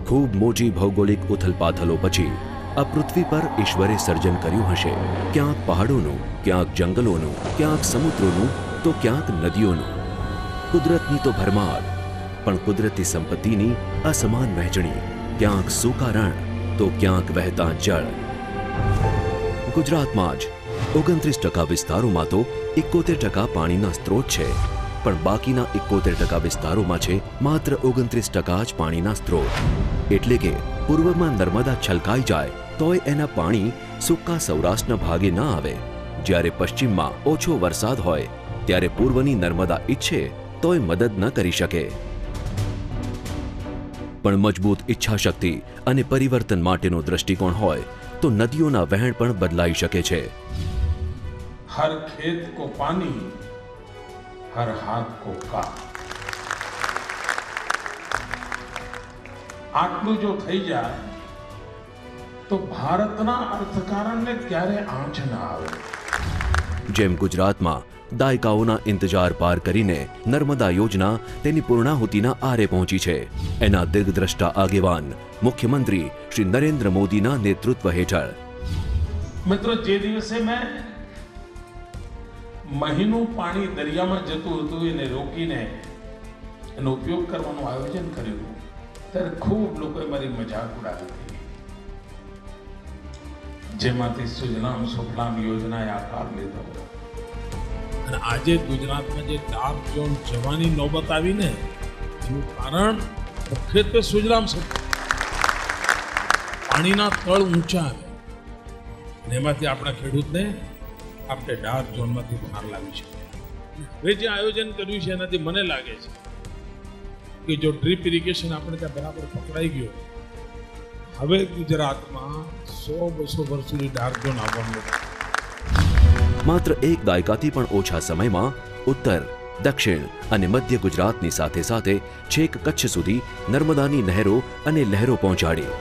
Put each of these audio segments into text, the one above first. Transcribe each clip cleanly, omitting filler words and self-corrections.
खूब मोटी भौगोलिक उथलपाथलो पछी आ पृथ्वी पर ईश्वरे सर्जन कर्युं हशे। क्यांक पहाड़ोनुं, क्यांक जंगलोनुं, क्यांक समुद्रोनुं तो क्यांक नदीओनुं। कुदरतनी तो भरमार, पण कुदरती संपत्तिनी असमान वहेंचणी। क्यांक सूका रण तो क्यांक वहेता जळ। गुजरातमां ज 29% विस्तारोमां तो 71% पाणीना स्त्रोत छे, पण बाकीना 71% विस्तारोमां छे मात्र 29% ज पाणीना स्त्रोत। एटले के पूर्वमां नर्मदा छलकाई जाय तोय एना पाणी सूका सौराष्ट्રના ભાગે ન આવે। જ્યારે પશ્ચિમમાં ઓછો વરસાદ હોય ત્યારે પૂર્વની નર્મદા ઈચ્છે તોય મદદ ન કરી શકે। પણ મજબૂત ઈચ્છાશક્તિ અને પરિવર્તન માટેનો દૃષ્ટિકોણ હોય તો નદીઓના વહેણ પણ બદલાઈ શકે છે। हर खेत को पानी, हर हाथ को काम। आटલું જો થઈ જાય તો ભારતના અર્થકારણને ક્યારે આંચ ન આવે। જેમ ગુજરાતમાં દાયકાઓના ઇંતજાર પાર કરીને નર્મદા યોજના તેની પૂર્ણાહુતિના આરે પહોંચી છે। એના દીર્ઘદ્રષ્ટા આગેવાન મુખ્યમંત્રી શ્રી નરેન્દ્ર મોદીના નેતૃત્વ હેઠળ મિત્રો જે દિવસે મેં મહિનું પાણી દરિયામાં જતું હતું એને રોકીને એનો ઉપયોગ કરવાનું આયોજન કર્યું ત્યારે ખૂબ લોકોએ મારી મજાક ઉડાવી હતી। જેમાંથી સુજલામ સુફલામ યોજનાએ આકાર લીધો અને આજે ગુજરાતમાં જે ડાર્ક ઝોન જવાની નોબત આવી ને એનું કારણ મુખ્યત્વે સુજલામ સુફલામ પાણીના તળ ઊંચા આવે અને એમાંથી આપણા ખેડૂતને આપણે ડાર્ક ઝોનમાંથી બહાર લાવી શકીએ। હવે જે આયોજન કર્યું છે એનાથી મને લાગે છે કે જો ડ્રીપ ઇરિગેશન આપણે ત્યાં બરાબર પકડાઈ ગયો હવે ગુજરાતમાં 100-200 વર્ષ સુધી ડાર્ક ઝોન આવવાનું। માત્ર એક દાયકાથી પણ ઓછા સમયમાં ઉત્તર, દક્ષિણ અને મધ્ય ગુજરાતની સાથે સાથે છેક કચ્છ સુધી નર્મદાની નહેરો અને લહેરો પહોંચાડી।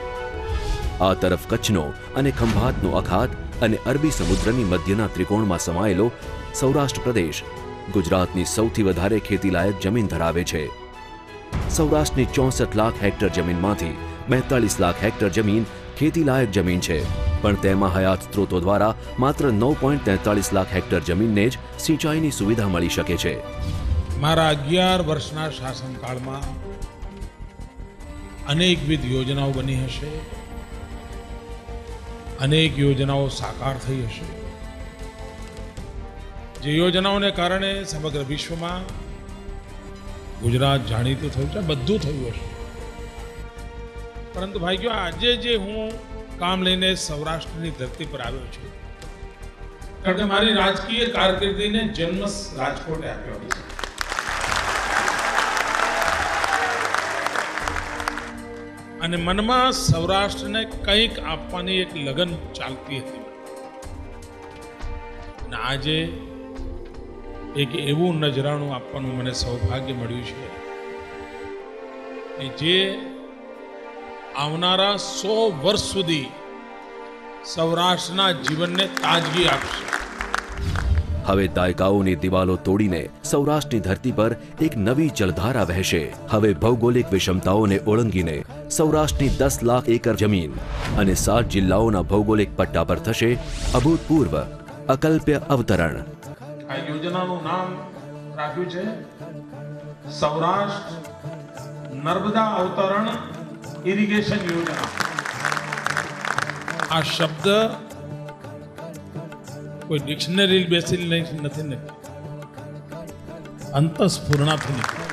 આ તરફ કચ્છનો અને ખંભાતનો અખાત અને અરબી સમુદ્રની મધ્યના ત્રિકોણમાં સમાયેલો સૌરાષ્ટ્ર પ્રદેશ ગુજરાતની સૌથી વધારે ખેતીલાયક જમીન ધરાવે છે। સૌરાષ્ટ્રની 64 લાખ હેક્ટર જમીનમાંથી 42 લાખ હેક્ટર જમીન ખેતીલાયક જમીન છે, પણ તેમાં હયાત સ્ત્રોતો દ્વારા માત્ર 9.43 લાખ હેક્ટર જમીનને જ સિંચાઈની સુવિધા મળી શકે છે। મારા 11 વર્ષના શાસનકાળમાં અનેકવિધ યોજનાઓ બની હશે, અનેક યોજનાઓ સાકાર થઈ હશે, જે યોજનાઓને કારણે સમગ્ર વિશ્વમાં ગુજરાત જાણીતું થયું છે, બધું થયું હશે। પરંતુ ભાઈઓ આજે જે હું કામ લઈને સૌરાષ્ટ્રની ધરતી પર આવ્યો છું કારણ કે મારી રાજકીય કારકિર્દીને જન્મ રાજકોટે આપ્યો છે અને મનમાં સૌરાષ્ટ્રને કંઈક આપવાની એક લગન ચાલતી હતી અને આજે એક એવું નજરાણું આપવાનું મને સૌભાગ્ય મળ્યું છે કે જે આવનારા 100 વર્ષ સુધી સૌરાષ્ટ્રના જીવનને તાજગી આપશે। હવે દાયકાઓની દિવાલો તોડીને સૌરાષ્ટ્રની ધરતી પર એક નવી જલધારા વહેશે। હવે ભૌગોલિક વિષમતાઓને ઓળંગીને સૌરાષ્ટ્રની 10 લાખ એકર જમીન અને 7 જિલ્લાઓના ભૌગોલિક પટ્ટા પર થશે અભૂતપૂર્વ અકલ્પ્ય અવતરણ। આ યોજનાનું નામ રાખ્યું છે સૌરાષ્ટ્ર નર્મદા અવતરણ ઇરિગેશન યોજના। આ શબ્દ કોઈ ડિક્શનરી બેસી નથી, અંતઃસ્ફુરણાથી નીકળ્યો।